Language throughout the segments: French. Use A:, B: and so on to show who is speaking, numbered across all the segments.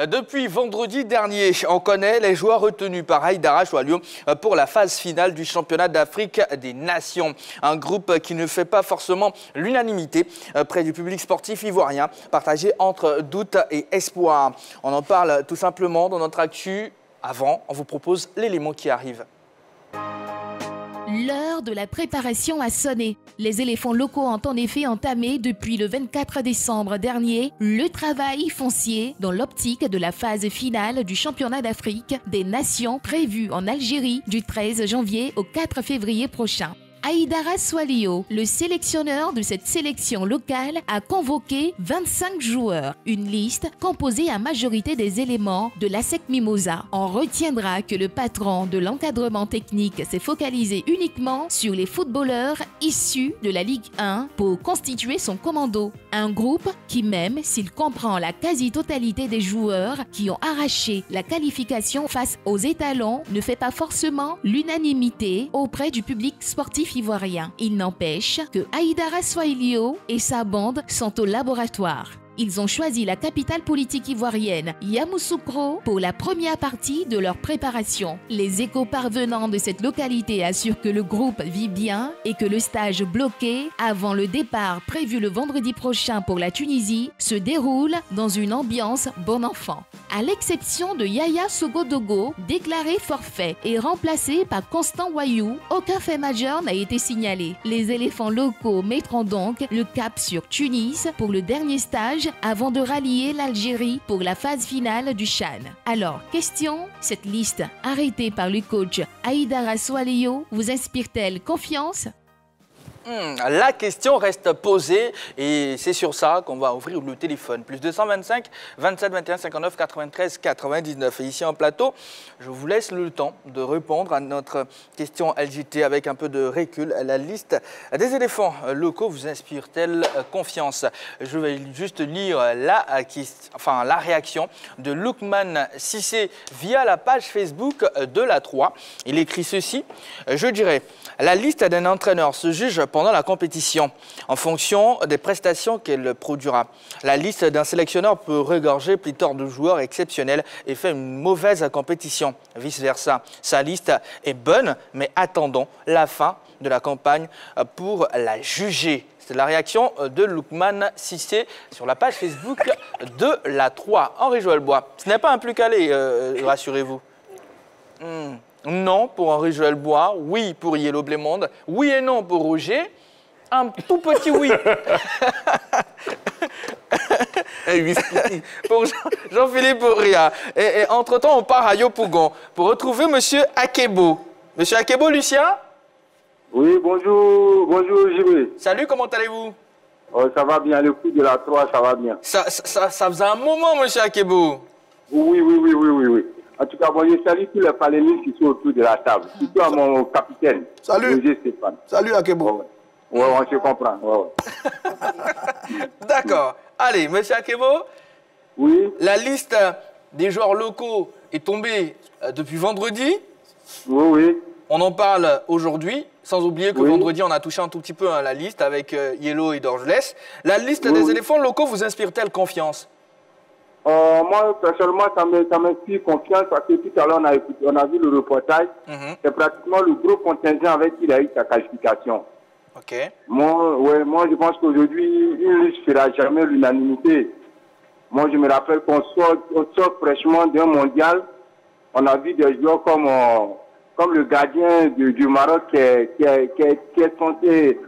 A: Depuis vendredi dernier, on connaît les joueurs retenus par Haïdara Choalio pour la phase finale du championnat d'Afrique des Nations. Un groupe qui ne fait pas forcément l'unanimité près du public sportif ivoirien, partagé entre doute et espoir. On en parle tout simplement dans notre actu. Avant, on vous propose l'élément qui arrive.
B: L'heure de la préparation a sonné. Les éléphants locaux ont en effet entamé depuis le 24 décembre dernier le travail foncier dans l'optique de la phase finale du championnat d'Afrique des Nations prévue en Algérie du 13 janvier au 4 février prochain. Haïdara Choalio, le sélectionneur de cette sélection locale, a convoqué 25 joueurs, une liste composée à majorité des éléments de l'ASEC Mimosa. On retiendra que le patron de l'encadrement technique s'est focalisé uniquement sur les footballeurs issus de la Ligue 1 pour constituer son commando. Un groupe qui, même s'il comprend la quasi-totalité des joueurs qui ont arraché la qualification face aux étalons, ne fait pas forcément l'unanimité auprès du public sportif ivoirien. Il n'empêche que Haïdara Choalio et sa bande sont au laboratoire. Ils ont choisi la capitale politique ivoirienne, Yamoussoukro, pour la première partie de leur préparation. Les échos parvenants de cette localité assurent que le groupe vit bien et que le stage bloqué avant le départ prévu le vendredi prochain pour la Tunisie se déroule dans une ambiance bon enfant. À l'exception de Yaya Sogodogo, déclaré forfait et remplacé par Constant Wayou, aucun fait majeur n'a été signalé. Les éléphants locaux mettront donc le cap sur Tunis pour le dernier stage avant de rallier l'Algérie pour la phase finale du CHAN. Alors, question, cette liste arrêtée par le coach Haïdara Choalio vous inspire-t-elle confiance ?
A: La question reste posée et c'est sur ça qu'on va ouvrir le téléphone. Plus 225 27 21 59 93 99. Et ici en plateau, je vous laisse le temps de répondre à notre question LJT avec un peu de recul. La liste des éléphants locaux vous inspire-t-elle confiance? Je vais juste lire la réaction de Lookman Cissé via la page Facebook de la 3. Il écrit ceci, je dirais, la liste d'un entraîneur se juge pendant la compétition, en fonction des prestations qu'elle produira. La liste d'un sélectionneur peut regorger pléthore de joueurs exceptionnels et faire une mauvaise compétition, vice-versa. Sa liste est bonne, mais attendons la fin de la campagne pour la juger. C'est la réaction de Lookman Cissé sur la page Facebook de la 3. Henri Joël Bois, ce n'est pas un plus calé, rassurez-vous. Non pour Henri Joël Bois, oui pour Yellow Blémonde, oui et non pour Roger, un tout petit oui. Pour Jean-Philippe Auria. Et entre-temps, on part à Yopougon pour retrouver Monsieur Akebo. Monsieur Akebo, Lucien?
C: Oui, bonjour JB.
A: Salut, comment allez-vous?
C: Oh, ça va bien, le coup de la 3, ça va bien.
A: Ça faisait un moment, Monsieur Akebo.
C: Oui. En tout cas, bon, je salue tous les panélistes qui sont autour de la table. Surtout à mon capitaine.
D: Salut.
C: Roger Stéphane.
D: Salut Akebo.
C: Ouais, on se comprend. Ouais.
A: D'accord. Allez, Monsieur Akebo.
C: Oui.
A: La liste des joueurs locaux est tombée depuis vendredi.
C: Oui.
A: On en parle aujourd'hui, sans oublier que
C: oui.
A: Vendredi, on a touché un tout petit peu la liste avec Yellow et Dorgelès. La liste des éléphants locaux vous inspire-t-elle confiance?
C: Moi, personnellement, ça m'inspire confiance parce que tout à l'heure, on a vu le reportage. C'est pratiquement le gros contingent avec qui il a eu sa qualification.
A: Ok.
C: Moi, je pense qu'aujourd'hui, une liste ne fera jamais l'unanimité. Moi, je me rappelle qu'on sort fraîchement d'un mondial. On a vu des joueurs comme le gardien du Maroc qui est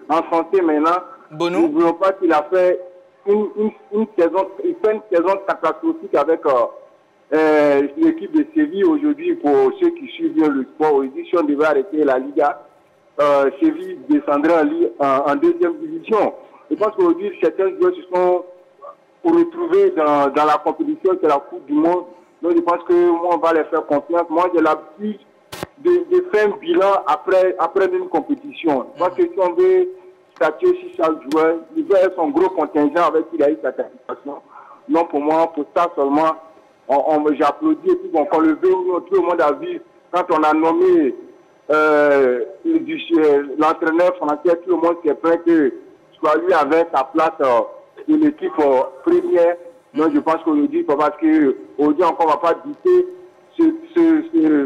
C: en santé maintenant.
A: Bonou.
C: N'oublions pas qu'il a fait une saison catastrophique avec l'équipe de Séville aujourd'hui. Pour ceux qui suivent bien le sport, aujourd'hui, si on devait arrêter la Liga, Séville descendrait en deuxième division. Je pense qu'aujourd'hui, certains joueurs se sont retrouvés dans la compétition qui est la Coupe du Monde. Donc je pense que moi, on va les faire confiance. Moi, j'ai l'habitude de faire un bilan après une compétition. Parce que si on veut statuer sur chaque joueur, il veut être son gros contingent avec qui il a eu sa qualification. Non, pour moi, pour ça seulement, j'applaudis. Et puis, bon, quand tout le monde a vu, quand on a nommé l'entraîneur français, tout le monde s'est plaint que soit lui avait sa place de l'équipe première. Donc je pense qu'aujourd'hui, parce qu'aujourd'hui encore, on ne va pas douter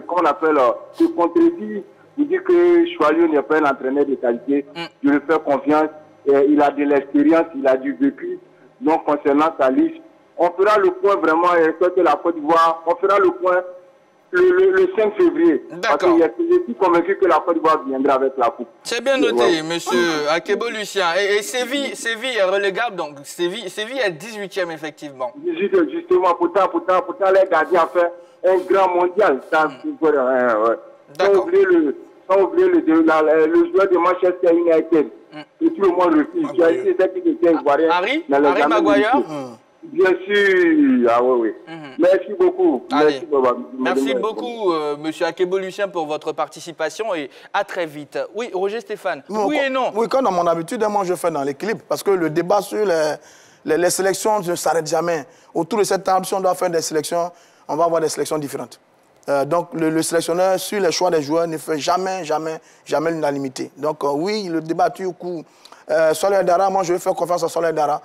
C: qu'on appelle, ce contredit. Vous dites que Choilio n'est pas un entraîneur de qualité. Je lui fais confiance. Il a de l'expérience, il a du vécu. Donc concernant sa liste, on fera le point vraiment, que la Côte d'Ivoire, on fera le point le 5 février. Parce que je suis convaincu que la Côte d'Ivoire viendra avec la coupe.
A: C'est bien noté, monsieur Akebo Lucien. Et Séville est relégable, donc Séville est 18e, effectivement.
C: Justement, pourtant, les gardiens ont fait un grand mondial. Sans oublier le joueur de Manchester United. Et tout le monde le fait. Tu as dit que c'était ivoirien.
A: Harry Maguire.
C: Bien sûr. Ah oui. Merci beaucoup.
A: Merci beaucoup, monsieur Akebo Lucien, pour votre participation et à très vite. Oui, Roger Stéphane. Oui et non.
D: Oui, comme dans mon habitude, moi je fais dans l'équilibre. Parce que le débat sur les sélections ne s'arrête jamais. Autour de cette table, si on doit faire des sélections, on va avoir des sélections différentes. Donc, le sélectionneur, sur les choix des joueurs, ne fait jamais l'unanimité. Donc, oui, le débat tue au coup. Soler Dara, moi, je vais faire confiance à Soler Dara.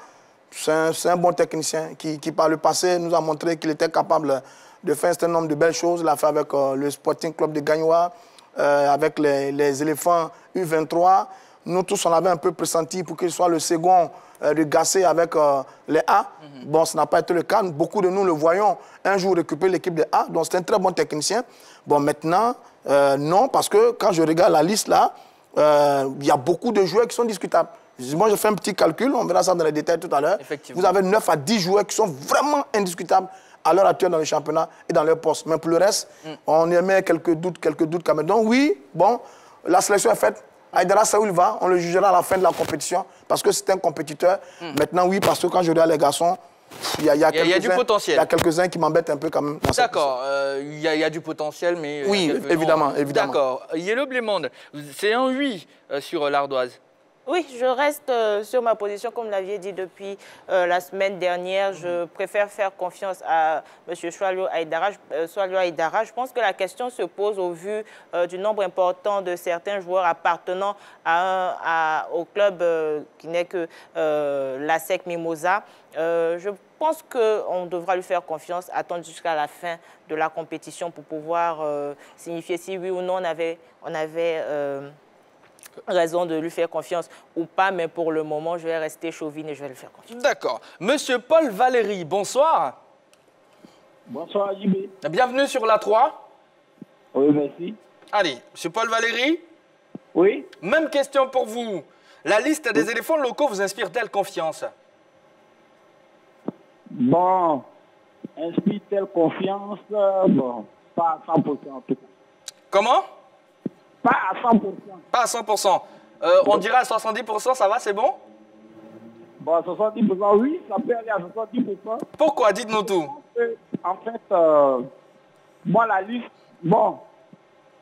D: C'est un bon technicien qui, par le passé, nous a montré qu'il était capable de faire un certain nombre de belles choses. Il l'a fait avec le Sporting Club de Gagnoa, avec les éléphants U23. Nous tous, on avait un peu pressenti pour qu'il soit le second de Gassé avec les A. Bon, ça n'a pas été le cas. Beaucoup de nous le voyons un jour récupérer l'équipe des A. Donc, c'est un très bon technicien. Bon, maintenant, non, parce que quand je regarde la liste là, il y a beaucoup de joueurs qui sont discutables. Moi, je fais un petit calcul, on verra ça dans les détails tout à l'heure. Vous avez 9 à 10 joueurs qui sont vraiment indiscutables à l'heure actuelle dans le championnat et dans leur poste. Mais pour le reste, on émet quelques doutes quand même. Donc oui, bon, la sélection est faite. Aïdara, ça où il va, on le jugera à la fin de la compétition parce que c'est un compétiteur. Maintenant, oui, parce que quand je regarde les garçons, il y a
A: du potentiel.
D: Il y a quelques-uns qui m'embêtent un peu quand même.
A: D'accord, il y a du potentiel, mais...
D: Oui, évidemment.
A: D'accord. Yellow Blémonde, c'est un oui sur l'Ardoise.
E: Oui, je reste sur ma position, comme vous l'aviez dit depuis la semaine dernière. Je préfère faire confiance à M. Choilio Aïdara. Je pense que la question se pose au vu du nombre important de certains joueurs appartenant au club qui n'est que l'ASEC Mimosa. Je pense qu'on devra lui faire confiance, attendre jusqu'à la fin de la compétition pour pouvoir signifier si oui ou non on avait raison de lui faire confiance ou pas, mais pour le moment, je vais rester chauvine et je vais lui faire confiance.
A: D'accord. Monsieur Paul Valéry, bonsoir.
F: Bonsoir, JB.
A: Bienvenue sur la 3.
F: Oui, merci.
A: Allez, monsieur Paul Valéry.
F: Oui.
A: Même question pour vous. La liste des éléphants locaux vous inspire-t-elle confiance?
F: Bon, inspire-t-elle confiance? Bon, pas à 100% en tout cas.
A: Comment?
F: Pas à 100%.
A: Pas à 100%. On dirait à 70%, ça va, c'est bon?
F: Bon, à 70%, oui, ça peut aller à 70%.
A: Pourquoi? Dites-nous tout.
F: En fait, moi, la liste, bon,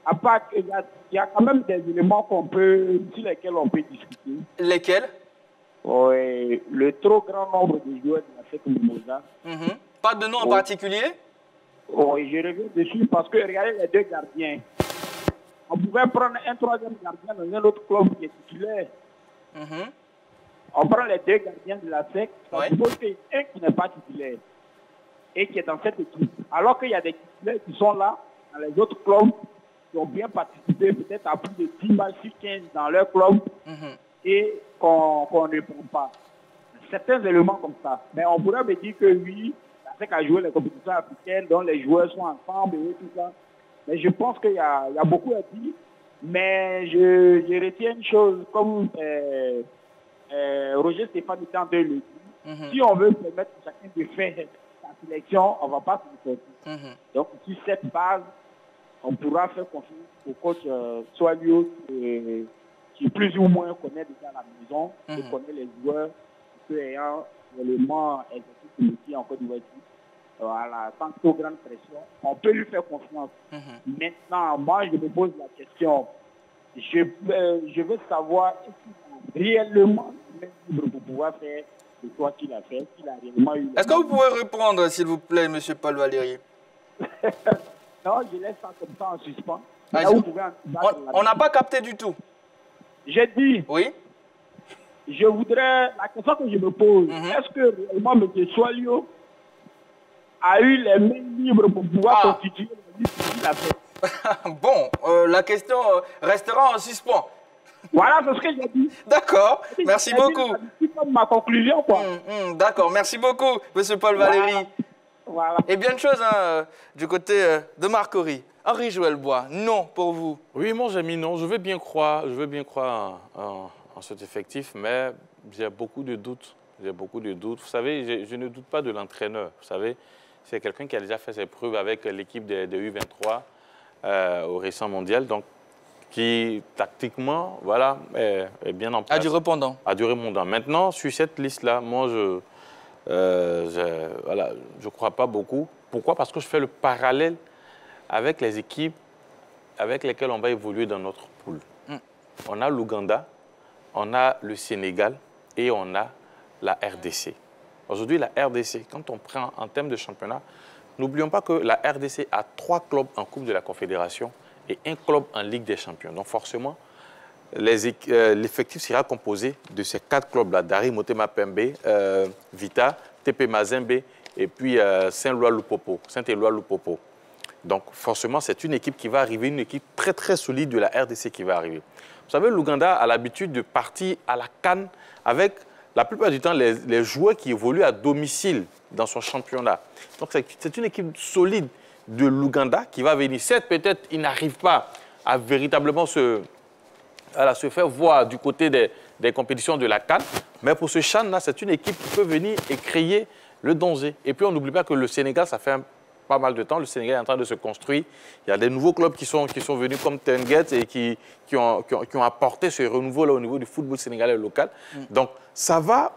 F: à part qu'il y a quand même des éléments sur lesquels on peut discuter.
A: Lesquels?
F: Oui, le trop grand nombre de joueurs de la FEC Mimosa.
A: Pas de nom en particulier?
F: Oui, je reviens dessus parce que regardez les deux gardiens. On pouvait prendre un troisième gardien dans un autre club qui est titulaire. On prend les deux gardiens de la SEC. Ça suppose qu'il y a un qui n'est pas titulaire et qui est dans cette équipe. Alors qu'il y a des titulaires qui sont là, dans les autres clubs, qui ont bien participé, peut-être à plus de 10 matchs sur 15 dans leur club, et qu'on ne prend pas. Certains éléments comme ça. Mais on pourrait me dire que oui, la SEC a joué les compétitions africaines, dont les joueurs sont ensemble et tout ça. Mais je pense qu'il y a beaucoup à dire. Mais je retiens une chose, comme Roger Stéphane était en train de le dire. Si on veut permettre à chacun de faire sa sélection, on ne va pas se sortir. Donc, sur cette base, on pourra faire confiance au coach Choilio qui plus ou moins connaît déjà la maison, qui connaît les joueurs, qui peut ayant réellement exercer ce métier en Côte d'Ivoire. Voilà, sans trop grande pression, on peut lui faire confiance. Maintenant, moi, je me pose la question. Je veux savoir est-ce qu'il a réellement libre pour pouvoir faire le choix qu'il a fait, qu'il a réellement eu.
A: Est-ce que vous pouvez répondre, s'il vous plaît, monsieur Paul Valéry?
F: Non, je laisse ça comme ça en suspens.
A: On n'a pas capté du tout.
F: J'ai dit.
A: Oui.
F: Je voudrais. La question que je me pose, est-ce que réellement M. Choilio a eu les mains libres pour pouvoir constituer la liste.
A: Bon, la question restera en suspens.
F: Voilà, c'est ce que j'ai dit.
A: D'accord, merci beaucoup.
F: C'est comme ma conclusion, quoi.
A: D'accord, merci beaucoup, M. Paul Valéry.
F: Voilà.
A: Et bien de choses du côté de Marcory. Henri-Joël Bois, non pour vous.
G: Oui, moi j'ai mis non. Je veux bien croire en cet effectif, mais j'ai beaucoup de doutes. J'ai beaucoup de doutes. Vous savez, je ne doute pas de l'entraîneur. Vous savez, c'est quelqu'un qui a déjà fait ses preuves avec l'équipe de U23 au récent mondial, donc qui tactiquement, voilà, est bien en place.
A: A du répondant.
G: A du répondant. Maintenant, sur cette liste-là, moi je crois pas beaucoup. Pourquoi? Parce que je fais le parallèle avec les équipes avec lesquelles on va évoluer dans notre poule. On a l'Ouganda, on a le Sénégal et on a la RDC. Aujourd'hui, la RDC, quand on prend en termes de championnat, n'oublions pas que la RDC a 3 clubs en Coupe de la Confédération et 1 club en Ligue des Champions. Donc forcément, l'effectif sera composé de ces 4 clubs-là, Dari Motema Pembe, Vita, TP Mazembe et puis Saint-Éloi Lupopo. Donc forcément, c'est une équipe qui va arriver, une équipe très très solide de la RDC qui va arriver. Vous savez, l'Ouganda a l'habitude de partir à la CAN avec la plupart du temps les joueurs qui évoluent à domicile dans son championnat. Donc c'est une équipe solide de l'Ouganda qui va venir. Certes, peut-être il n'arrive pas à véritablement se faire voir du côté des compétitions de la CAN, mais pour ce CHAN-là, c'est une équipe qui peut venir et créer le danger. Et puis on n'oublie pas que le Sénégal, ça fait pas mal de temps, le Sénégal est en train de se construire. Il y a des nouveaux clubs qui sont venus comme Tenguet et qui ont apporté ce renouveau-là au niveau du football sénégalais local. Donc ça va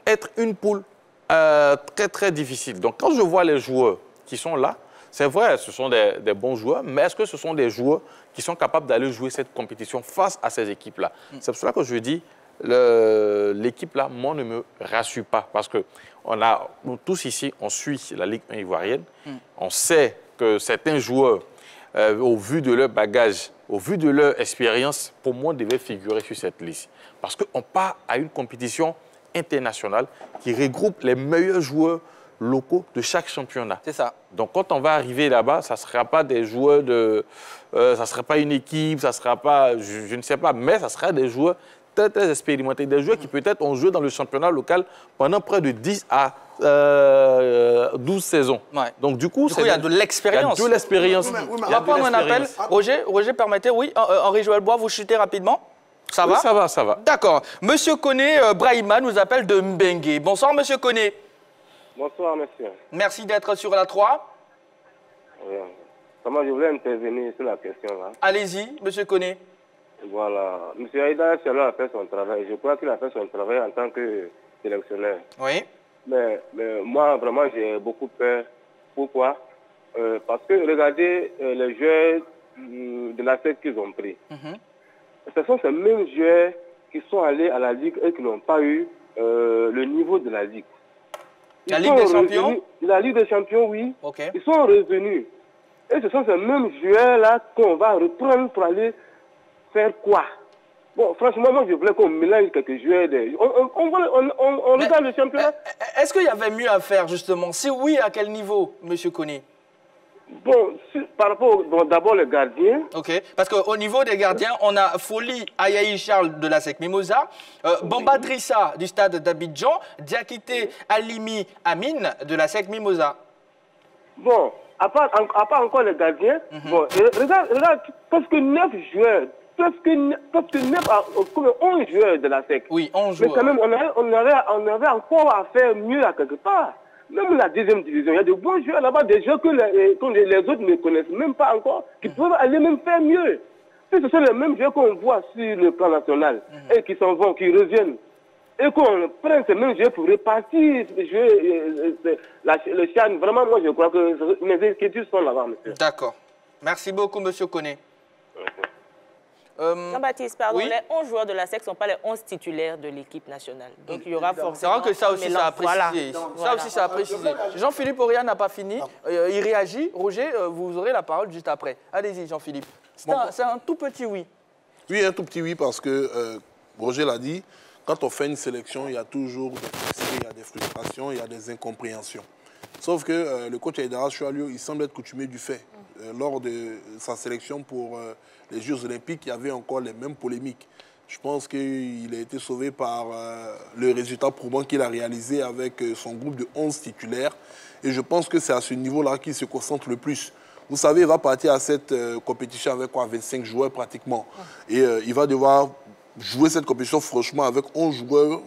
G: être une poule très très difficile. Donc quand je vois les joueurs qui sont là, c'est vrai, ce sont des bons joueurs, mais est-ce que ce sont des joueurs qui sont capables d'aller jouer cette compétition face à ces équipes-là? C'est pour cela que je dis, l'équipe-là, moi, ne me rassure pas. Parce que nous tous ici, on suit la Ligue 1 ivoirienne. On sait que certains joueurs, au vu de leur bagage, au vu de leur expérience, pour moi, devaient figurer sur cette liste. Parce qu'on part à une compétition internationale qui regroupe les meilleurs joueurs locaux de chaque championnat.
A: C'est ça.
G: Donc, quand on va arriver là-bas, ça ne sera pas des joueurs ça ne sera pas une équipe, ça ne sera pas, je ne sais pas, mais ça sera des joueurs très, très expérimentés. Des joueurs qui peut-être ont joué dans le championnat local pendant près de 10 à 12 saisons.
A: Ouais.
G: Donc, du coup,
A: il y a de l'expérience.
G: Il y a de l'expérience.
A: On va prendre un appel. Roger, permettez, oui. Henri-Joël Bois, vous chutez rapidement. Ça va?
G: Oui, ça va, ça va.
A: D'accord. Monsieur Koné Brahima nous appelle de Mbengue. Bonsoir, monsieur Koné.
C: Bonsoir, monsieur.
A: Merci d'être sur la 3.
C: Oui. Comment je voulais intervenir sur la question là.
A: Allez-y, monsieur Koné.
C: Voilà. Monsieur Aïda Diallo a fait son travail. Je crois qu'il a fait son travail en tant que sélectionneur.
A: Oui.
C: Mais moi, vraiment, j'ai beaucoup peur. Pourquoi? Parce que regardez les joueurs de la SEC qu'ils ont pris. Ce sont ces mêmes joueurs qui sont allés à la Ligue et qui n'ont pas eu le niveau de la Ligue.
A: La Ligue des Champions?
C: La Ligue des Champions, oui.
A: Okay.
C: Ils sont revenus. Et ce sont ces mêmes joueurs-là qu'on va reprendre pour aller faire quoi? Bon, franchement, moi, je voulais qu'on mélange quelques joueurs. On regarde le championnat.
A: Est-ce qu'il y avait mieux à faire, justement? Si oui, à quel niveau, monsieur Koné?
C: Bon, par rapport, d'abord le gardien.
A: Ok, parce qu'au niveau des gardiens, on a Foli Ayaï Charles de la SEC Mimosa, Bamba Drissa du stade d'Abidjan, Diakité Alimi Amine de la SEC Mimosa.
C: Bon, à part encore les gardiens, bon, regarde, presque 9 joueurs, presque 9 comme 11 joueurs de la SEC.
A: Oui, 11 joueurs.
C: Mais quand même, on avait encore à faire mieux à quelque part. Même la deuxième division, il y a de bons joueurs là-bas, des joueurs que les autres ne connaissent même pas encore, qui peuvent aller même faire mieux. Et ce sont les mêmes joueurs qu'on voit sur le plan national, et qui s'en vont, qui reviennent. Et qu'on prenne ces mêmes joueurs pour répartir le CHAN. Vraiment, moi, je crois que mes inquiétudes sont là-bas, monsieur.
A: D'accord. Merci beaucoup, monsieur Koné.
E: Jean-Baptiste, pardon, les 11 joueurs de la SEC ne sont pas les 11 titulaires de l'équipe nationale. Donc il y aura forcément...
A: C'est vrai que ça aussi, ça a précisé. Voilà. Ça aussi, ça a précisé. Jean-Philippe Auriat n'a pas fini. Il réagit. Roger, vous aurez la parole juste après. Allez-y, Jean-Philippe. C'est un tout petit oui.
H: Oui, un tout petit oui, parce que Roger l'a dit, quand on fait une sélection, il y a toujours des frustrations, il y a des frustrations, il y a des incompréhensions. Sauf que le coach Aïdara Choualio, il semble être coutumier du fait. Lors de sa sélection pour les Jeux Olympiques, il y avait encore les mêmes polémiques. Je pense qu'il a été sauvé par le résultat probant qu'il a réalisé avec son groupe de 11 titulaires. Et je pense que c'est à ce niveau-là qu'il se concentre le plus. Vous savez, il va partir à cette compétition avec quoi, 25 joueurs pratiquement. Et il va devoir jouer cette compétition franchement avec 11 joueurs,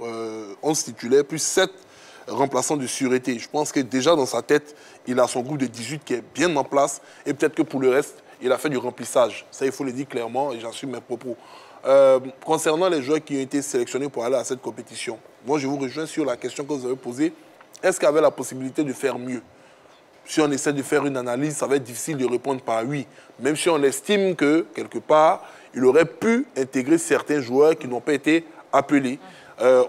H: 11 titulaires, plus 7 remplaçants de sûreté. Je pense que déjà dans sa tête, il a son groupe de 18 qui est bien en place. Et peut-être que pour le reste, il a fait du remplissage. Ça, il faut le dire clairement et j'assume mes propos. Concernant les joueurs qui ont été sélectionnés pour aller à cette compétition, moi, je vous rejoins sur la question que vous avez posée. Est-ce qu'il y avait la possibilité de faire mieux? Si on essaie de faire une analyse, ça va être difficile de répondre par oui. Même si on estime que, quelque part, il aurait pu intégrer certains joueurs qui n'ont pas été appelés.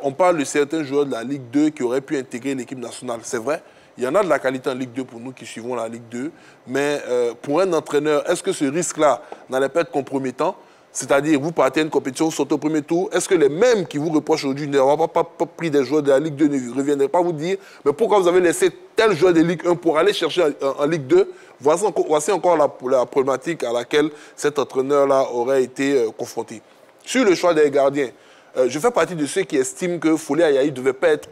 H: On parle de certains joueurs de la Ligue 2 qui auraient pu intégrer l'équipe nationale. C'est vrai, il y en a de la qualité en Ligue 2 pour nous qui suivons la Ligue 2. Mais pour un entraîneur, est-ce que ce risque-là n'allait pas être compromettant? C'est-à-dire, vous partez à une compétition, vous sautez au premier tour. Est-ce que les mêmes qui vous reprochent aujourd'hui n'auraient pas pris des joueurs de la Ligue 2 ne reviendraient pas vous dire mais pourquoi vous avez laissé tel joueur de Ligue 1 pour aller chercher en Ligue 2? Voici encore la problématique à laquelle cet entraîneur-là aurait été confronté. Sur le choix des gardiens, je fais partie de ceux qui estiment que Foley Ayayi ne devait pas être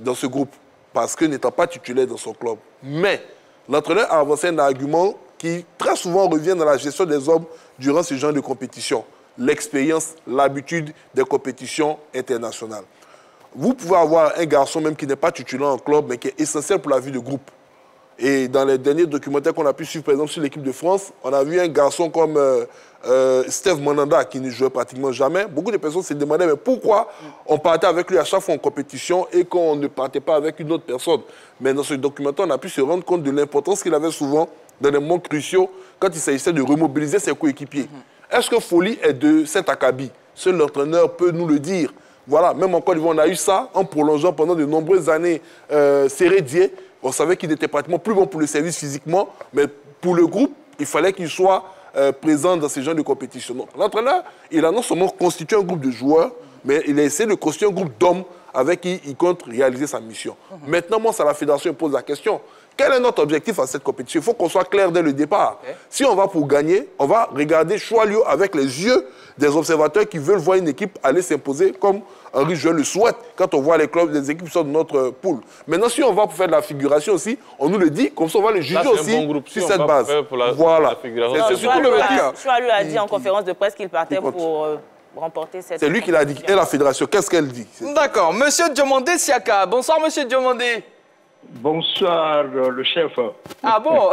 H: dans ce groupe parce que n'étant pas titulaire dans son club. Mais l'entraîneur a avancé un argument qui très souvent revient dans la gestion des hommes durant ce genre de compétition. L'expérience, l'habitude des compétitions internationales. Vous pouvez avoir un garçon même qui n'est pas titulaire en club, mais qui est essentiel pour la vie de groupe. Et dans les derniers documentaires qu'on a pu suivre, par exemple, sur l'équipe de France, on a vu un garçon comme Steve Mandanda qui ne jouait pratiquement jamais. Beaucoup de personnes se demandaient mais pourquoi on partait avec lui à chaque fois en compétition et qu'on ne partait pas avec une autre personne. Mais dans ce documentaire, on a pu se rendre compte de l'importance qu'il avait souvent dans les moments cruciaux quand il s'agissait de remobiliser ses coéquipiers. Est-ce que Foley est de cet acabit? Seul l'entraîneur peut nous le dire. Voilà, même en Côte d'Ivoire, on a eu ça en prolongeant pendant de nombreuses années Sérédier. On savait qu'il était pratiquement plus bon pour le service physiquement, mais pour le groupe, il fallait qu'il soit présent dans ces genres de compétition. L'entraîneur, il a non seulement constitué un groupe de joueurs, mais il a essayé de constituer un groupe d'hommes avec qui il compte réaliser sa mission. Maintenant, moi, c'est à la fédération qui pose la question. Quel est notre objectif à cette compétition? Il faut qu'on soit clair dès le départ. Si on va pour gagner, on va regarder Choualio avec les yeux des observateurs qui veulent voir une équipe aller s'imposer comme Henri Jouet le souhaite quand on voit les clubs, les équipes qui sont de notre poule. Maintenant, si on va pour faire de la figuration aussi, on nous le dit, comme ça on va le juger aussi sur cette base. Voilà.
E: C'est surtout le métier. Choualio a dit en conférence de presse qu'il partait pour remporter cette...
H: C'est lui qui l'a dit. Et la fédération, qu'est-ce qu'elle dit?
A: D'accord. Monsieur Diomandé Siaka. Bonsoir, monsieur Diomandé.
I: Bonsoir, le chef.
A: Ah bon?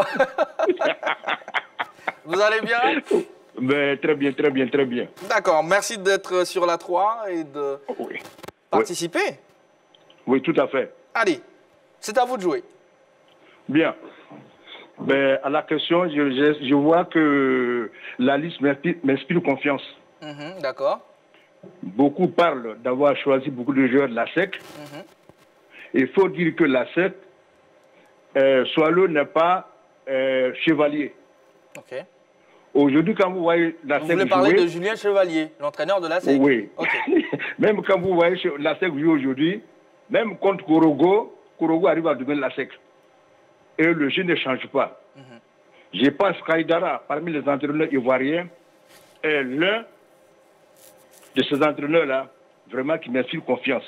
A: Vous allez bien?
I: Mais très bien, très bien, très bien.
A: D'accord, merci d'être sur la 3 et de participer.
I: Oui, tout à fait.
A: Allez, c'est à vous de jouer.
I: Bien. Mais à la question, je vois que la liste m'inspire confiance.
A: D'accord.
I: Beaucoup parlent d'avoir choisi beaucoup de joueurs de la SEC. Il faut dire que la SEC, Choualio n'est pas chevalier.
A: Ok.
I: Aujourd'hui, quand vous voyez la SEC jouer...
A: Vous voulez parler de Julien Chevalier, l'entraîneur de la SEC?
I: Oui.
A: Okay.
I: Même quand vous voyez la SEC jouer aujourd'hui, même contre Korogo, Korogo arrive à devenir la SEC. Et le jeu ne change pas. Je pense qu'Aïdara, parmi les entraîneurs ivoiriens, est l'un de ces entraîneurs-là, vraiment qui m'inspire confiance,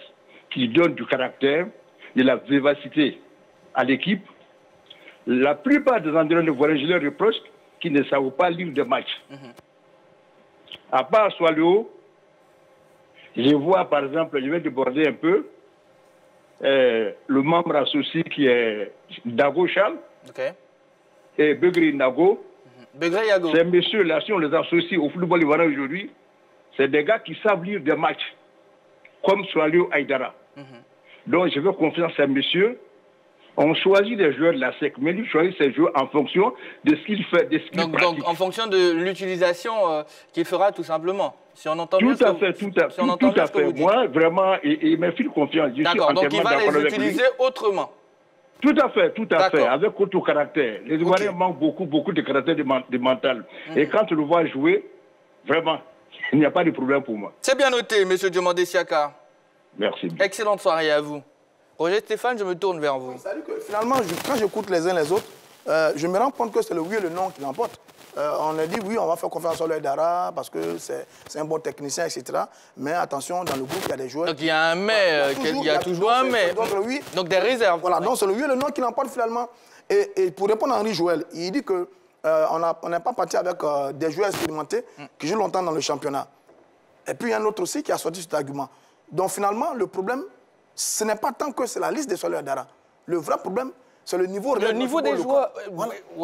I: qui donne du caractère, de la vivacité à l'équipe. La plupart des entraîneurs ivoiriens, je leur reproche, qui ne savent pas lire des matchs. À part Choualio, je vois par exemple, je vais déborder un peu, le membre associé qui est Dago Charles et Begri Nago. Ces messieurs-là, si on les associe au football ivoirien aujourd'hui, c'est des gars qui savent lire des matchs, comme Choualio Aïdara. Donc je veux confiance à ces messieurs. On choisit les joueurs de la SEC, mais lui choisit ses joueurs en fonction de ce qu'il fait, de ce qu'il pratique.
A: Donc en fonction de l'utilisation qu'il fera tout simplement. Si on entend
I: tout à fait, tout à fait. Moi, vraiment, il m'inspire confiance.
A: D'accord, donc il va les utiliser autrement.
I: Tout à fait, avec autre caractère. Les Ivoiriens manquent beaucoup de caractère de mental. Et quand tu le vois jouer, vraiment, il n'y a pas de problème pour moi.
A: C'est bien noté, M. Diomandé Siaka.
I: Merci.
A: Excellente soirée à vous. Roger Stéphane, je me tourne vers vous.
D: C'est-à-dire que finalement, quand j'écoute les uns les autres, je me rends compte que c'est le oui et le non qui l'emportent. On a dit oui, on va faire confiance à Soleil Dara parce que c'est un bon technicien, etc. Mais attention, dans le groupe, il y a des joueurs...
A: Donc il y a un mais, il y a toujours un mais. Donc des réserves.
D: Voilà, donc c'est le oui et le non qui l'emportent finalement. Et pour répondre à Henri Joël, il dit que on n'est pas parti avec des joueurs expérimentés qui jouent longtemps dans le championnat. Et puis il y a un autre aussi qui a sorti cet argument. Donc finalement, le problème, ce n'est pas tant que c'est la liste de Soleil Dara. Le vrai problème, c'est le niveau,
A: des joueurs.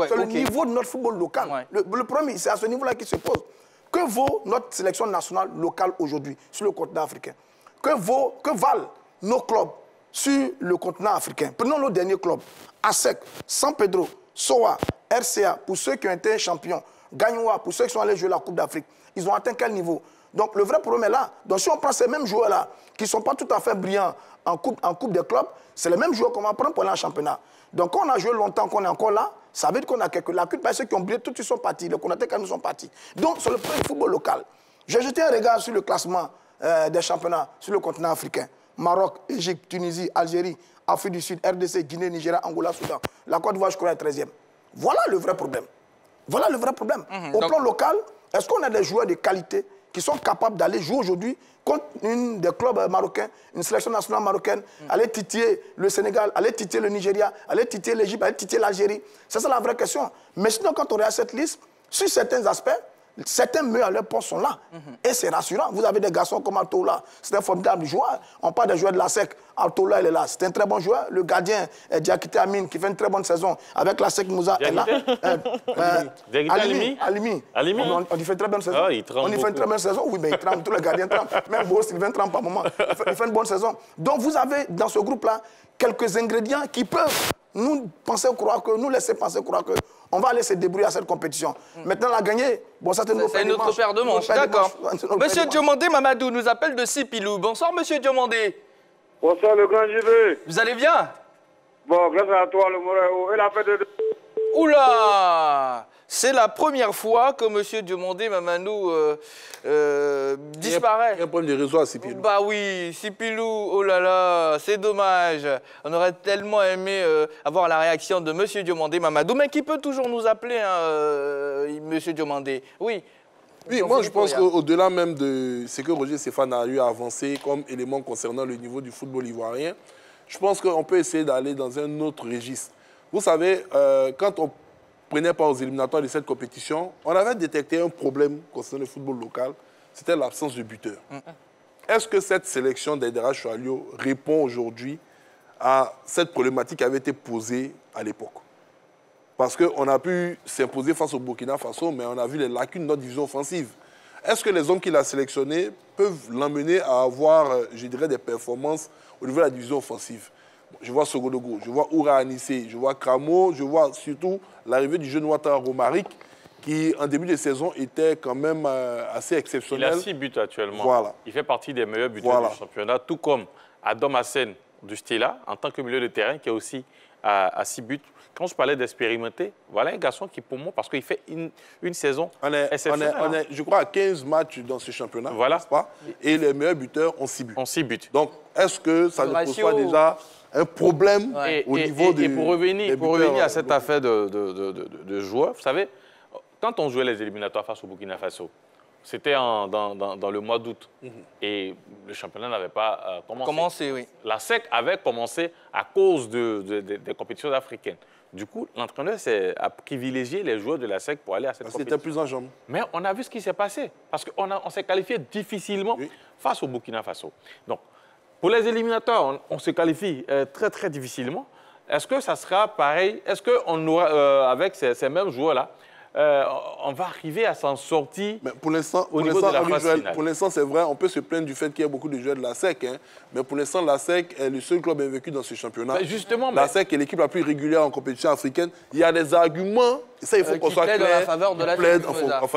D: C'est le niveau de notre football local.
A: Ouais.
D: Le problème, c'est à ce niveau-là qu'il se pose. Que vaut notre sélection nationale locale aujourd'hui sur le continent africain? Que valent nos clubs sur le continent africain? Prenons nos derniers clubs. ASEC, San Pedro, SOA, RCA, pour ceux qui ont été champions. Gagnoa, pour ceux qui sont allés jouer la Coupe d'Afrique. Ils ont atteint quel niveau? Donc le vrai problème est là. Donc si on prend ces mêmes joueurs-là, qui ne sont pas tout à fait brillants en coupe des clubs, c'est les mêmes joueurs qu'on va prendre pour aller en championnat. Donc quand on a joué longtemps, qu'on est encore là, ça veut dire qu'on a quelques lacunes. Parce que ceux qui ont brillé, tous ils sont partis. Les Konaté, quand ils sont partis. Donc sur le plan du football local, j'ai jeté un regard sur le classement des championnats sur le continent africain. Maroc, Égypte, Tunisie, Algérie, Afrique du Sud, RDC, Guinée, Nigeria, Angola, Soudan. La Côte d'Ivoire, je crois, est 13e. Voilà le vrai problème. Voilà le vrai problème. Au plan local, est-ce qu'on a des joueurs de qualité qui sont capables d'aller jouer aujourd'hui contre une des clubs marocains, une sélection nationale marocaine, aller titiller le Sénégal, aller titiller le Nigeria, aller titiller l'Égypte, aller titiller l'Algérie? C'est ça la vraie question. Mais sinon, quand on regarde cette liste, sur certains aspects, certains meilleurs à leur poste sont là. Et c'est rassurant. Vous avez des garçons comme Altola. C'est un formidable joueur. On parle des joueurs de la SEC. Altola, il est là. C'est un très bon joueur. Le gardien, Diakité Amine, qui fait une très bonne saison avec la SEC Moussa, est là. Alimi. On y fait une très bonne saison.
G: Ah, il trempe
D: on y fait une très bonne saison. Oui, mais il trempe. Tous les gardiens trempent. Même Beau Sylvain trempe par moment. Il fait une bonne saison. Donc vous avez dans ce groupe-là quelques ingrédients qui peuvent nous laisser penser croire qu'on va aller se débrouiller à cette compétition. Maintenant, la gagner, bon, ça c'est
A: notre paire de manches. D'accord. Monsieur Diomandé Mamadou nous appelle de Sipilou. Bonsoir, monsieur Diomandé.
C: Bonsoir, le grand JV.
A: Vous allez bien?
C: Bon, grâce à toi, le Moréo. Et la fête de...
A: Oula! C'est la première fois que monsieur Diomandé Mamadou disparaît.
H: Il y a un problème de réseau à Sipilou.
A: Bah oui, Sipilou, oh là là, c'est dommage. On aurait tellement aimé avoir la réaction de monsieur Diomandé Mamadou, mais qui peut toujours nous appeler, monsieur Diomandé. Oui.
H: Oui, moi je pense qu'au-delà même de ce que Roger Stéphane a eu à avancer comme élément concernant le niveau du football ivoirien, je pense qu'on peut essayer d'aller dans un autre registre. Vous savez, quand on prenait part aux éliminatoires de cette compétition, on avait détecté un problème concernant le football local, c'était l'absence de buteur. Est-ce que cette sélection d'Aïdara Choualio répond aujourd'hui à cette problématique qui avait été posée à l'époque? Parce qu'on a pu s'imposer face au Burkina Faso, mais on a vu les lacunes de notre division offensive. Est-ce que les hommes qu'il a sélectionnés peuvent l'emmener à avoir, je dirais, des performances au niveau de la division offensive? Je vois Sogodogo, je vois Oura Anissé, je vois Kramo, je vois surtout l'arrivée du jeune Ouattara Romaric, qui en début de saison était quand même assez exceptionnel.
G: Il a 6 buts actuellement.
H: Voilà.
G: Il fait partie des meilleurs buteurs du championnat, tout comme Adam Hassen du Stella, en tant que milieu de terrain, qui est aussi à 6 buts. Quand je parlais d'expérimenter, voilà un garçon qui, pour moi, parce qu'il fait une saison exceptionnelle.
H: On est, je crois, à 15 matchs dans ce championnat,
G: voilà.
H: Pas? Et les meilleurs buteurs ont 6 buts.
G: En 6 buts.
H: Donc, est-ce que ça ne pose pas déjà un problème au niveau de...
G: Et pour revenir à cette affaire de joueurs, vous savez, quand on jouait les éliminatoires face au Burkina Faso, c'était dans le mois d'août. Et le championnat n'avait pas commencé.
A: Oui.
G: La SEC avait commencé à cause des compétitions africaines. Du coup, l'entraîneur a privilégié les joueurs de la SEC pour aller à cette compétition.
H: C'était plus en jambes.
G: Mais on a vu ce qui s'est passé. Parce qu'on s'est qualifié difficilement face au Burkina Faso. Donc, pour les éliminateurs, on se qualifie très, très difficilement. Est-ce que ça sera pareil? Est-ce qu'on aura, avec ces mêmes joueurs-là, on va arriver à s'en sortir?
H: Mais pour l'instant, pour l'instant, c'est vrai, on peut se plaindre du fait qu'il y a beaucoup de joueurs de la SEC. Mais pour l'instant, la SEC est le seul club invaincu dans ce championnat.
G: Mais justement,
H: la SEC est l'équipe la plus régulière en compétition africaine. Il y a des arguments, et ça, il faut qu'on soit clair,
A: en faveur de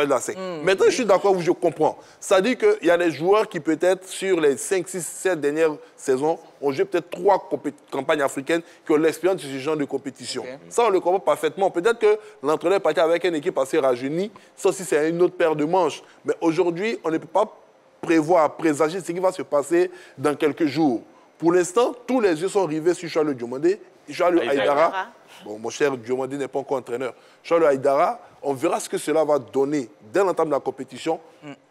A: la
H: SEC. Maintenant, je suis d'accord, je comprends. Ça dit qu'il y a des joueurs qui, peut-être, sur les 5, 6, 7 dernières saisons, ont joué peut-être 3 campagnes africaines qui ont l'expérience de ce genre de compétition. Ça, on le comprend parfaitement. Peut-être que l'entraîneur est parti avec une équipe assez rajeunie. Ça aussi, c'est une autre paire de manches. Mais aujourd'hui, on ne peut pas prévoir, présager ce qui va se passer dans quelques jours. Pour l'instant, tous les yeux sont rivés sur Charles Diomandé. Charles Aïdara, bon, mon cher Diomandé n'est pas encore entraîneur. Charles Aïdara, on verra ce que cela va donner dès l'entame de la compétition.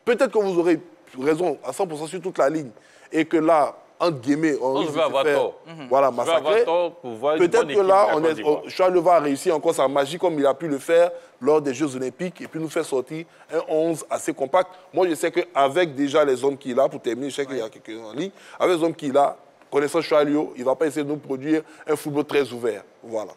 H: Peut-être que vous aurez raison à 100% sur toute la ligne et que là, entre guillemets, on risque de se faire, voilà, massacrer. Peut-être que là, Charles va réussir encore sa magie comme il a pu le faire lors des Jeux Olympiques et puis nous faire sortir un 11 assez compact. Moi, je sais qu'avec déjà les hommes qu'il a, pour terminer, je sais qu'il y a quelqu'un en ligne, avec les hommes qu'il a, connaissant Charlio, il ne va pas essayer de nous produire un football très ouvert. Voilà.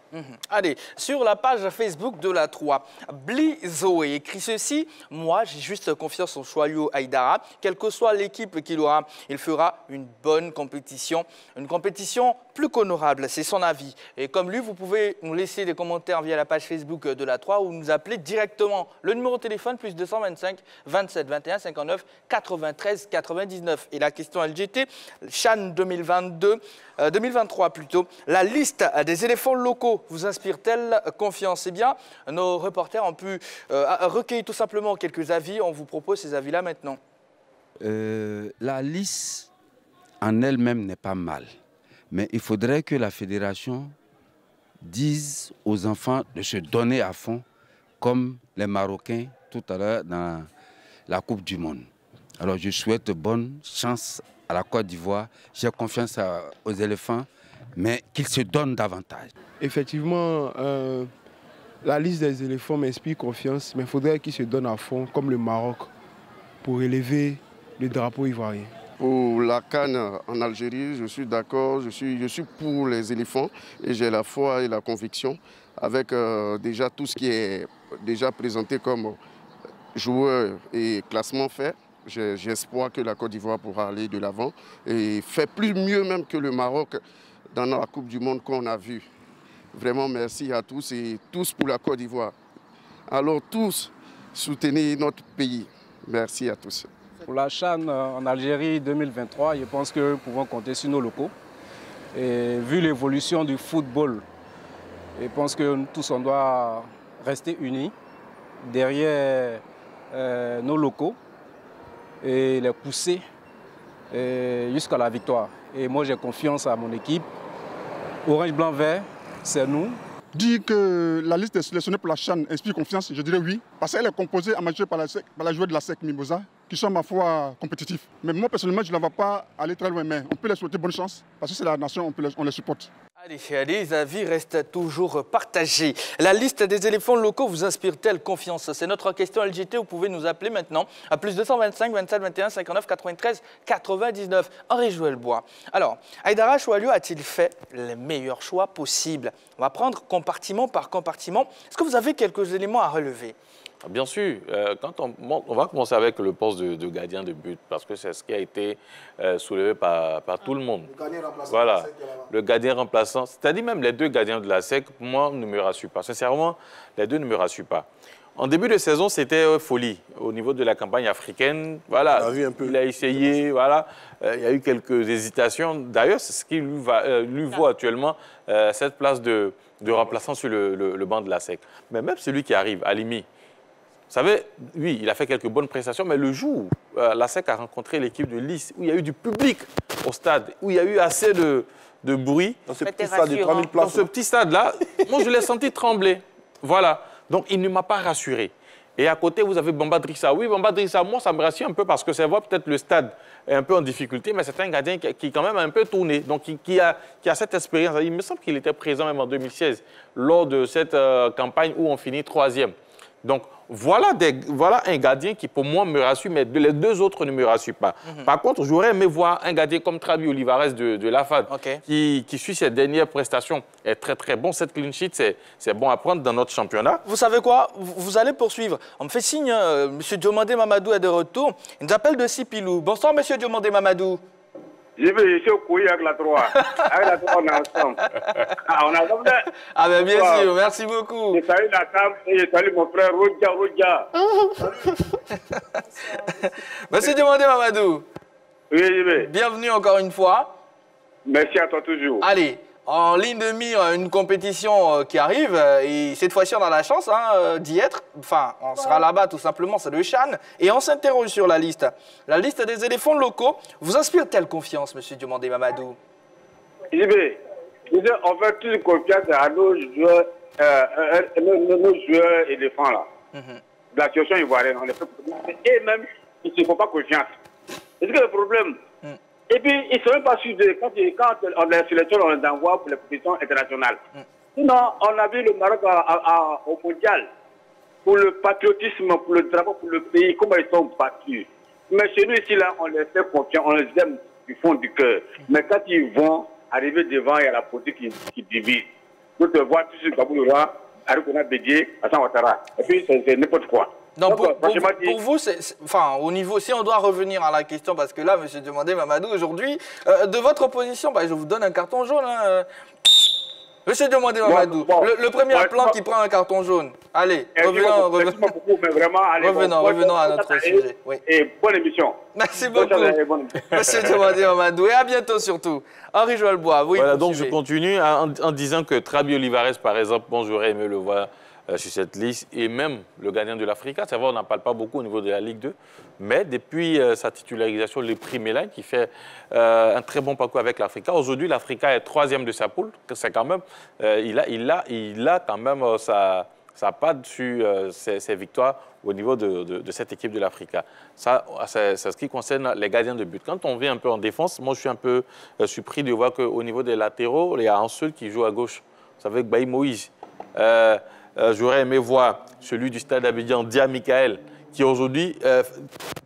A: Allez, sur la page Facebook de la 3, Blizoé écrit ceci. Moi, j'ai juste confiance en Charlio Aïdara. Quelle que soit l'équipe qu'il aura, il fera une bonne compétition. Une compétition plus qu'honorable, c'est son avis. Et comme lui, vous pouvez nous laisser des commentaires via la page Facebook de la 3 ou nous appeler directement. Le numéro de téléphone, plus 225 27 21 59 93 99. Et la question LGT, CHAN 2023 plutôt. La liste des éléphants locaux vous inspire-t-elle confiance? Eh bien, nos reporters ont pu recueillir tout simplement quelques avis. On vous propose ces avis-là maintenant.
J: La liste en elle-même n'est pas mal. Mais il faudrait que la fédération dise aux enfants de se donner à fond, comme les Marocains tout à l'heure dans la Coupe du Monde. Alors je souhaite bonne chance à la Côte d'Ivoire. J'ai confiance aux éléphants, mais qu'ils se donnent davantage.
K: Effectivement, la liste des éléphants m'inspire confiance, mais il faudrait qu'ils se donnent à fond, comme le Maroc, pour élever le drapeau ivoirien.
L: Pour la CAN en Algérie, je suis d'accord, je suis pour les éléphants et j'ai la foi et la conviction avec déjà tout ce qui est déjà présenté comme joueurs et classement fait. J'ai espoir que la Côte d'Ivoire pourra aller de l'avant et faire mieux même que le Maroc dans la Coupe du Monde qu'on a vue. Vraiment merci à tous et tous pour la Côte d'Ivoire. Alors tous, soutenez notre pays. Merci à tous.
M: Pour la CHAN en Algérie 2023, je pense que nous pouvons compter sur nos locaux. Et vu l'évolution du football, je pense que nous tous on doit rester unis derrière nos locaux et les pousser jusqu'à la victoire. Et moi j'ai confiance à mon équipe. Orange, blanc, vert, c'est nous.
N: Dire que la liste est sélectionnée pour la CHAN inspire confiance, je dirais oui. Parce qu'elle est composée en majorité par la joueur de la SEC Mimosa, qui sont ma foi compétitifs. Mais moi personnellement, je ne la vois pas aller très loin, mais on peut les souhaiter bonne chance, parce que c'est la nation, on les supporte.
A: Allez, les avis restent toujours partagés. La liste des éléphants locaux vous inspire-t-elle confiance? C'est notre question LGT, vous pouvez nous appeler maintenant à plus 225 27 21 59 93 99. Henri Joël Bois. Alors, Aïdara Choualiou a-t-il fait les meilleurs choix possibles? On va prendre compartiment par compartiment. Est-ce que vous avez quelques éléments à relever?
G: Bien sûr, quand on va commencer avec le poste de gardien de but, parce que c'est ce qui a été soulevé par tout le monde.
D: Le gardien remplaçant.
G: Voilà, le gardien remplaçant, c'est-à-dire même les deux gardiens de la SEC, moi, ne me rassurent pas. Sincèrement, les deux ne me rassurent pas. En début de saison, c'était folie. Au niveau de la campagne africaine, voilà, il a essayé, voilà, il y a eu quelques hésitations. D'ailleurs, c'est ce qui lui vaut actuellement cette place de remplaçant sur le banc de la SEC. Mais même celui qui arrive, Alimi, vous savez, oui, il a fait quelques bonnes prestations, mais le jour où la SEC a rencontré l'équipe de Lys, où il y a eu du public au stade, où il y a eu assez de bruit,
H: dans ce petit stade de 3000 places.
G: Dans ce petit stade-là, moi, je l'ai senti trembler. Voilà. Donc, il ne m'a pas rassuré. Et à côté, vous avez Bamba Drissa. Oui, Bamba Drissa, moi, ça me rassure un peu parce que c'est vrai, peut-être le stade est un peu en difficulté, mais c'est un gardien qui quand même a un peu tourné, donc qui a cette expérience. Il me semble qu'il était présent même en 2016, lors de cette campagne où on finit 3e. Donc, voilà un gardien qui, pour moi, me rassure, mais les deux autres ne me rassurent pas. Par contre, j'aurais aimé voir un gardien comme Trabi Olivares de la FAD, qui suit ses dernières prestations, est très, très bon. Cette clean sheet, c'est bon à prendre dans notre championnat.
A: Vous savez quoi? Vous allez poursuivre. On me fait signe, M. Diomandé Mamadou est de retour. Il nous appelle de Sipilou. Bonsoir, M. Diomandé Mamadou.
O: Je suis au couille avec la 3. Avec la 3, on est ensemble. On a comme ça.
A: Ah ben bien sûr, merci beaucoup.
O: Je salue la table et je salue mon frère Rodia.
A: Monsieur Diomandé Mamadou.
O: Oui, je vais.
A: Bienvenue encore une fois.
O: Merci à toi toujours.
A: Allez, en ligne de mire, une compétition qui arrive. Et cette fois-ci, on a la chance d'y être. Enfin, on sera là-bas tout simplement, c'est le CHAN. Et on s'interroge sur la liste. La liste des éléphants locaux vous inspire-t-elle confiance, monsieur Diomandé Mamadou?
O: on fait toute confiance à nos joueurs, nos joueurs éléphants là. De la situation ivoirienne, on les fait et même ils ne se font pas confiance. C'est ce que le problème. Et puis ils ne sont même pas sûrs de quand on les sélectionne, on les envoie pour les compétitions internationales. Sinon, on a vu le Maroc au mondial pour le patriotisme, pour le drapeau, pour le pays, comment ils sont battus. Mais chez nous ici là, on les fait confiance, on les aime du fond du cœur. Mais quand ils vont arriver devant, il y a la politique qui divise. Vous te voir tout sur Babou Roi, Arikona Bédié, Hassan Ouattara. Et puis c'est n'importe quoi.
A: Donc, pour vous, enfin, au niveau, si on doit revenir à la question, parce que là, M. Demandé Mamadou, aujourd'hui, de votre opposition, bah, je vous donne un carton jaune. Hein. Monsieur Demandé Mamadou, le premier plan qui prend un carton jaune. Allez, revenons à notre sujet. Oui.
O: Et bonne émission.
A: Merci beaucoup, Monsieur Demandé Mamadou. Et à bientôt surtout. Henri Joël Bois, oui.
G: Voilà, donc je continue en disant que Trabi Olivares, par exemple, bon, j'aurais aimé le voir sur cette liste, et même le gardien de l'Africa. C'est vrai, on n'en parle pas beaucoup au niveau de la Ligue 2, mais depuis sa titularisation, le prix Mélan, qui fait un très bon parcours avec l'Africa. Aujourd'hui, l'Africa est 3e de sa poule. C'est quand même, il a quand même sa patte sur ses victoires au niveau de cette équipe de l'Africa. Ça, c'est ce qui concerne les gardiens de but. Quand on vient un peu en défense, moi, je suis un peu surpris de voir qu'au niveau des latéraux, il y a un seul qui joue à gauche. Vous savez, Baye Moïse. J'aurais aimé voir celui du Stade d'Abidjan, Dia Michael, qui aujourd'hui,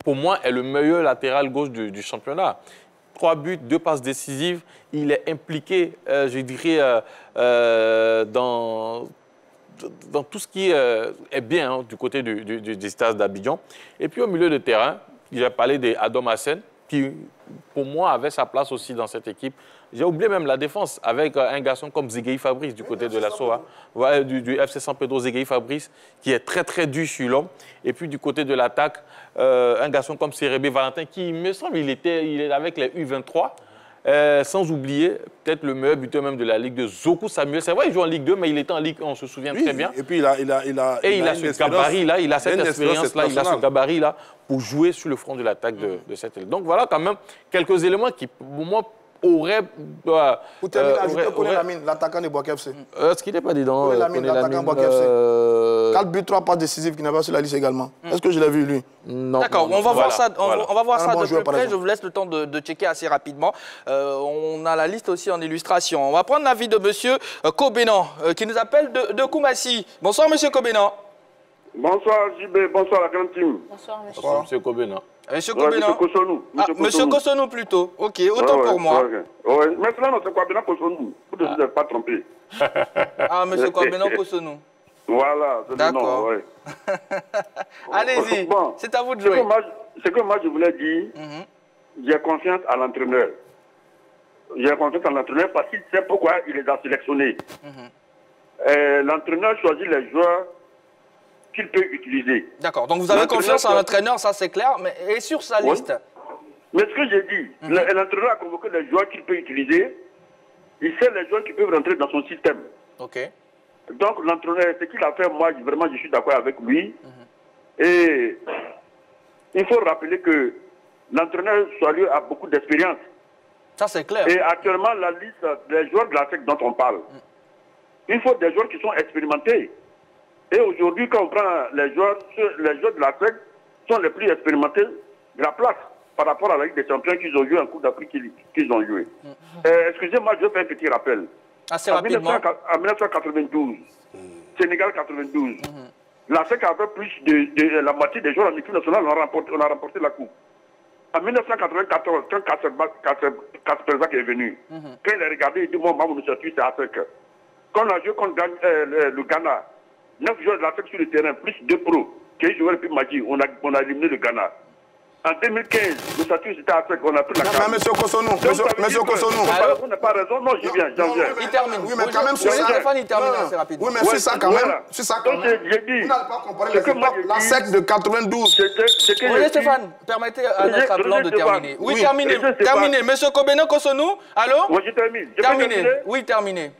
G: pour moi, est le meilleur latéral gauche du championnat. 3 buts, 2 passes décisives. Il est impliqué, je dirais, dans tout ce qui est bien du côté du Stade d'Abidjan. Et puis au milieu de terrain, j'ai parlé d'Adom Hassen, qui, pour moi, avait sa place aussi dans cette équipe. J'ai oublié même la défense avec un garçon comme Zégueï Fabrice du côté de la SOA, du FC San Pedro, Zégueï Fabrice, qui est très très dur sur l'homme. Et puis du côté de l'attaque, un garçon comme Sérébé Valentin, qui me semble il est avec les U23. Sans oublier peut-être le meilleur buteur même de la Ligue 2, Zoku Samuel. C'est vrai, il joue en Ligue 2, mais il était en Ligue 1, on se souvient très bien.
H: Et puis il a
G: ce gabarit-là, il a cette expérience-là, il a ce gabarit-là pour jouer sur le front de l'attaque de cette équipe. Donc voilà quand même quelques éléments qui, pour moi, auraient...
D: Pour terminer, ajouter Koné Lamine, l'attaquant de Boaké FC.
G: Ce qui n'est pas dit dans
D: Koné Lamine, l'attaquant de Boaké FC. 4 buts, 3 passes décisives qui n'est pas sur la liste également. Est-ce que je l'ai vu, lui?
A: Non. D'accord, on va voir ça, on va voir ça de plus près. Je vous laisse le temps de checker assez rapidement. On a la liste aussi en illustration. On va prendre l'avis de M. Kobenan, qui nous appelle de Koumassi. Bonsoir, M. Kobenan.
O: Bonsoir, JB. Bonsoir, la grande team.
E: Bonsoir, monsieur.
G: Bonsoir, M. Kobenan.
A: Monsieur Kobenan.
O: Monsieur Kosonou.
A: Monsieur Kosonou plutôt. Ok, autant pour moi.
O: Oui, mais cela, non, c'est Kobenan Kosonou. Vous ne vous êtes pas trompé.
A: Ah, monsieur Kobenan Kosonou.
O: Voilà, c'est le nom, oui.
A: Allez-y,
O: bon,
A: c'est à vous de jouer.
O: Ce que moi je voulais dire, j'ai confiance à l'entraîneur. J'ai confiance à l'entraîneur parce qu'il sait pourquoi il les a sélectionnés. L'entraîneur choisit les joueurs qu'il peut utiliser.
A: D'accord, donc vous avez confiance en l'entraîneur, ça c'est clair, mais et sur sa liste?
O: Mais ce que j'ai dit, l'entraîneur a convoqué les joueurs qu'il peut utiliser, il sait les joueurs qui peuvent rentrer dans son système.
A: Ok.
O: Donc l'entraîneur, ce qu'il a fait, moi vraiment je suis d'accord avec lui. Et il faut rappeler que l'entraîneur Soilieu a beaucoup d'expérience.
A: Ça c'est clair.
O: Et actuellement la liste des joueurs de la SEC dont on parle, il faut des joueurs qui sont expérimentés. Et aujourd'hui, quand on prend les joueurs de la SEC sont les plus expérimentés de la place par rapport à la Ligue des Champions qu'ils ont joué en Coupe d'Afrique qu'ils ont joué. Excusez-moi, je fais un petit rappel.
A: Assez rapidement.
O: En 1992, Sénégal 92, la SEC avait plus de la moitié des joueurs en équipe nationale, on a remporté la Coupe. En 1994, quand Kasperzak est venu, quand il a regardé, il dit, moi, Mamoudou Chatou, c'est la SEC. Quand on a joué contre le Ghana, 9 joueurs de la SEC sur le terrain, plus 2 pros, qui jouaient depuis Madi, on a éliminé le Ghana. En 2015, le statut c'était à SEC, on a pris la carte.
D: Monsieur Kosonou, monsieur Kosonou.
O: Vous n'avez pas raison, non, je viens, j'en viens.
A: Il termine.
D: Oui, mais quand même sur ça.
A: Stéphane, il termine assez rapidement.
D: Oui, mais sur ça quand même. Sur ça quand même.
O: J'ai dit.
D: Vous n'allez pas comparer les équipes. La SEC de 92.
A: Oui, Stéphane, permettez à notre blanc de terminer. Oui, terminez. Terminez. Monsieur Kobenan Kosonou, allô?
O: Oui, je termine.
A: Terminez. Oui, terminez.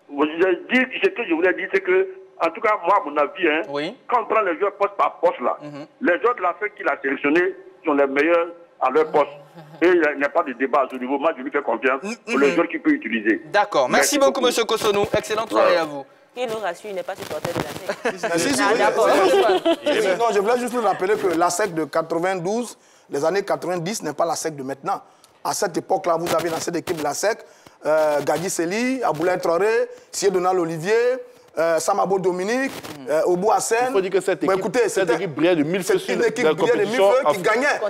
O: J'ai dit, ce que je voulais dire, c'est que, en tout cas, moi, à mon avis, quand on prend les joueurs poste par poste, là, les joueurs de la SEC qu'il a sélectionnés sont les meilleurs
I: à leur poste. Et il n'y a pas de débat à ce niveau. Moi, je lui fais confiance pour les joueurs qu'il peut utiliser.
A: D'accord. Merci beaucoup, M. Kosonou. Excellente soirée à vous.
E: Il nous rassure, il n'est pas supporter de la SEC.
D: Non, je voulais juste vous rappeler que la SEC de 92, les années 90, n'est pas la SEC de maintenant. À cette époque-là, vous avez dans cette équipe de la SEC Gadi Seli, Aboulaye Traoré, Sié Donald Olivier, Samabo Dominique, Obou Hassen.
H: Il faut dire que cette équipe brillait de mille feux sur la compétition
D: qui gagnait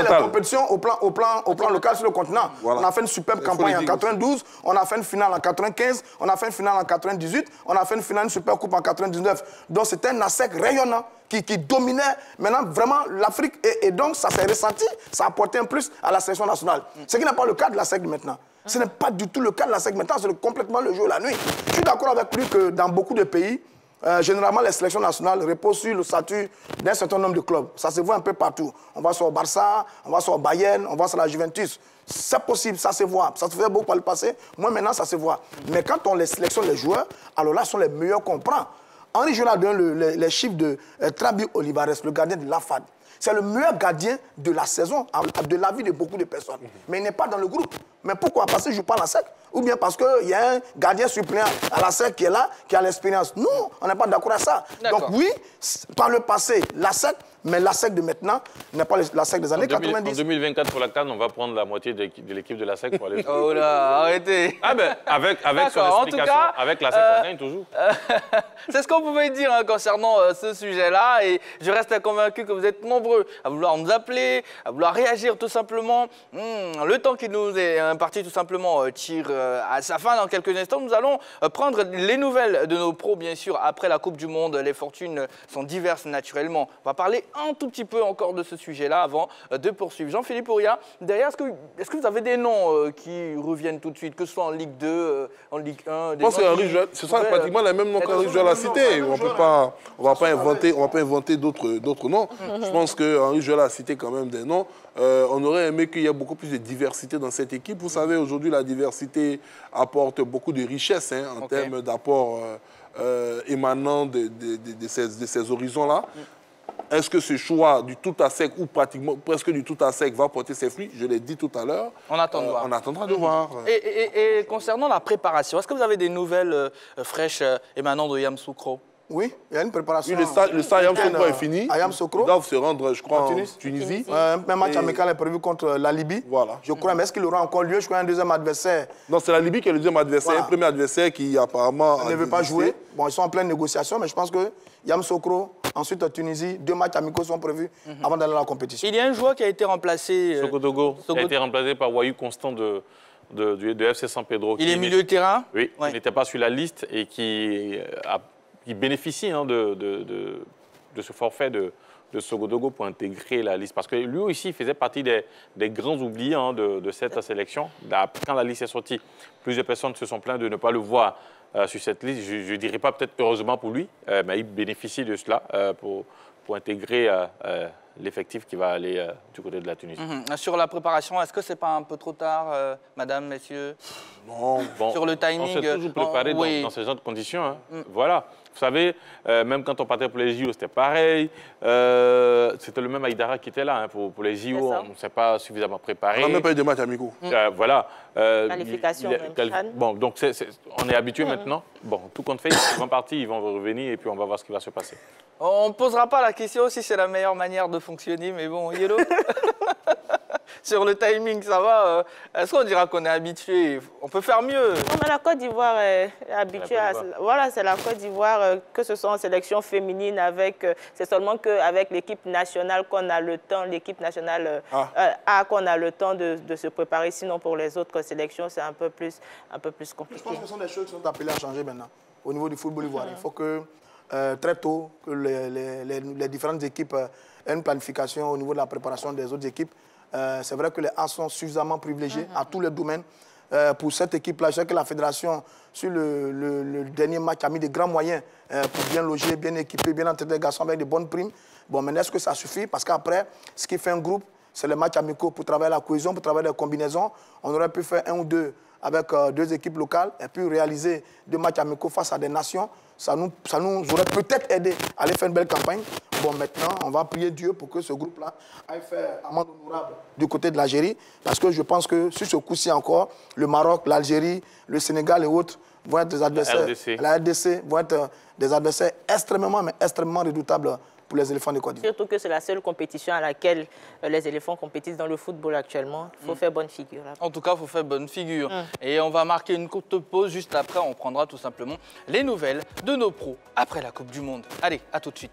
D: la compétition au plan local sur le continent. Voilà. On a fait une superbe campagne en 92, on a fait une finale en 95, on a fait une finale en 98, on a fait une finale, une super coupe en 99. Donc c'était un ASEC rayonnant qui dominait maintenant vraiment l'Afrique. Et donc ça s'est ressenti, ça a apporté un plus à la sélection nationale. Ce qui n'est pas le cas de l'ASEC de maintenant. Ce n'est pas du tout le cas de la SEC maintenant, c'est complètement le jour et la nuit. Je suis d'accord avec lui que dans beaucoup de pays, généralement les sélections nationales reposent sur le statut d'un certain nombre de clubs. Ça se voit un peu partout. On va sur Barça, on va sur Bayern, on va sur la Juventus. C'est possible, ça se voit. Ça se faisait beaucoup par le passé. Moi maintenant, ça se voit. Mais quand on les sélectionne les joueurs, alors là, ce sont les meilleurs qu'on prend. Henri Jonas donne les chiffres de Trabi Olivares, le gardien de l'AFAD. C'est le meilleur gardien de la saison, de la vie de beaucoup de personnes. Mais il n'est pas dans le groupe. Mais pourquoi? Parce qu'il ne joue pas à la SEC? Ou bien parce qu'il y a un gardien suppléant à la SEC qui est là, qui a l'expérience? Non, on n'est pas d'accord à ça. Donc oui, par le passé, la SEC, mais la SEC de maintenant n'est pas la SEC des années 90.
G: En 2024, pour la CAN, on va prendre la moitié de l'équipe de la SEC pour aller...
A: Oh là, arrêtez.
G: Ah ben, avec son explication, en tout cas, avec la SEC, on gagne toujours.
A: C'est ce qu'on pouvait dire concernant ce sujet-là. Et je reste convaincu que vous êtes nombreux à vouloir nous appeler, à vouloir réagir tout simplement. Le temps qui nous est imparti tout simplement tire à sa fin. Dans quelques instants, nous allons prendre les nouvelles de nos pros, bien sûr, après la Coupe du Monde. Les fortunes sont diverses naturellement. On va parler un tout petit peu encore de ce sujet-là avant de poursuivre. Jean-Philippe Ouria, derrière, est-ce que vous avez des noms qui reviennent tout de suite, que ce soit en Ligue 2, en Ligue 1?
H: Je pense que ce sont pratiquement les mêmes noms qu'Henri Joël a cités. On ne va pas inventer d'autres noms. Je pense qu'Henri Joël a cité quand même des noms. On aurait aimé qu'il y ait beaucoup plus de diversité dans cette équipe. Vous savez, aujourd'hui, la diversité apporte beaucoup de richesse en termes d'apport émanant de ces horizons-là. Est-ce que ce choix du tout à sec ou pratiquement presque du tout à sec va porter ses fruits? Je l'ai dit tout à l'heure.
A: On attend de voir.
H: On attendra de voir.
A: Et concernant la préparation, est-ce que vous avez des nouvelles fraîches émanant de Yamoussoukro?
D: Oui, il y a une préparation.
H: Oui, le stade Yamoussoukro est fini.
D: À Yamoussoukro.
H: Ils doivent se rendre, je crois, en Tunisie.
D: Un match amical est prévu contre la Libye.
H: Voilà.
D: Je crois, mais est-ce qu'il aura encore lieu? Je crois un deuxième adversaire.
H: Non, c'est la Libye qui est le deuxième adversaire.
D: Voilà.
H: Un premier adversaire qui apparemment
D: ne veut pas jouer. Bon, ils sont en pleine négociation, mais je pense que Yamoussoukro, ensuite Tunisie, 2 matchs amicaux sont prévus avant d'aller à la compétition.
A: Il y a un joueur qui a été remplacé.
G: Sogodogo a été remplacé par Wayou Constant de FC San Pedro.
A: Il est milieu de terrain?
G: Oui, il n'était pas sur la liste et qui bénéficie de ce forfait de Sogodogo pour intégrer la liste. Parce que lui aussi, il faisait partie des grands oubliés de cette sélection. Quand la liste est sortie, plusieurs personnes se sont plaintes de ne pas le voir sur cette liste. Je ne dirais pas peut-être heureusement pour lui, mais il bénéficie de cela pour intégrer l'effectif qui va aller du côté de la Tunisie.
A: Sur la préparation, est-ce que ce n'est pas un peu trop tard, madame, messieurs?
G: Non. Bon,
A: sur le timing,
G: on s'est toujours préparé dans ce genre de conditions. Voilà. Vous savez, même quand on partait pour les JO, c'était pareil. C'était le même Aïdara qui était là. Pour les JO, on ne s'est pas suffisamment préparé.
H: On n'a même pas eu de match amicaux.
G: Voilà.
E: Qualification.
G: Bon, donc on est habitué maintenant. Bon, tout compte fait, ils vont partir, ils vont revenir et puis on va voir ce qui va se passer.
A: On ne posera pas la question si c'est la meilleure manière de fonctionner, mais bon, Yellow, sur le timing, ça va. Est-ce qu'on dira qu'on est habitué? On peut faire mieux.
E: Non, mais la Côte d'Ivoire est habituée à... Voilà, c'est la Côte d'Ivoire, que ce soit en sélection féminine, c'est seulement qu'avec l'équipe nationale qu'on a le temps, l'équipe nationale qu'on a le temps de se préparer. Sinon, pour les autres sélections, c'est un peu plus compliqué.
D: Je pense que ce sont des choses qui sont appelées à changer maintenant au niveau du football ivoirien. Il faut que très tôt, que les différentes équipes aient une planification au niveau de la préparation des autres équipes. C'est vrai que les A sont suffisamment privilégiés à tous les domaines. Pour cette équipe-là, je sais que la fédération, sur le dernier match, a mis des grands moyens pour bien loger, bien équiper, bien entraîner les garçons avec de bonnes primes. Bon, mais est-ce que ça suffit? Parce qu'après, ce qui fait un groupe, c'est les matchs amicaux pour travailler la cohésion, pour travailler les combinaisons. On aurait pu faire 1 ou 2 avec 2 équipes locales et puis réaliser 2 matchs amicaux face à des nations. Ça nous aurait peut-être aidé à aller faire une belle campagne. Bon, maintenant, on va prier Dieu pour que ce groupe-là aille faire amende honorable du côté de l'Algérie. Parce que je pense que sur ce coup-ci encore, le Maroc, l'Algérie, le Sénégal et autres vont être des adversaires. La RDC vont être des adversaires extrêmement, mais extrêmement redoutables pour les éléphants de Côte d'Ivoire.
E: Surtout que c'est la seule compétition à laquelle les éléphants compétissent dans le football actuellement. Il faut faire bonne figure. Là.
A: En tout cas, il faut faire bonne figure. Et on va marquer une courte pause. Juste après, on prendra tout simplement les nouvelles de nos pros après la Coupe du Monde. Allez, à tout de suite.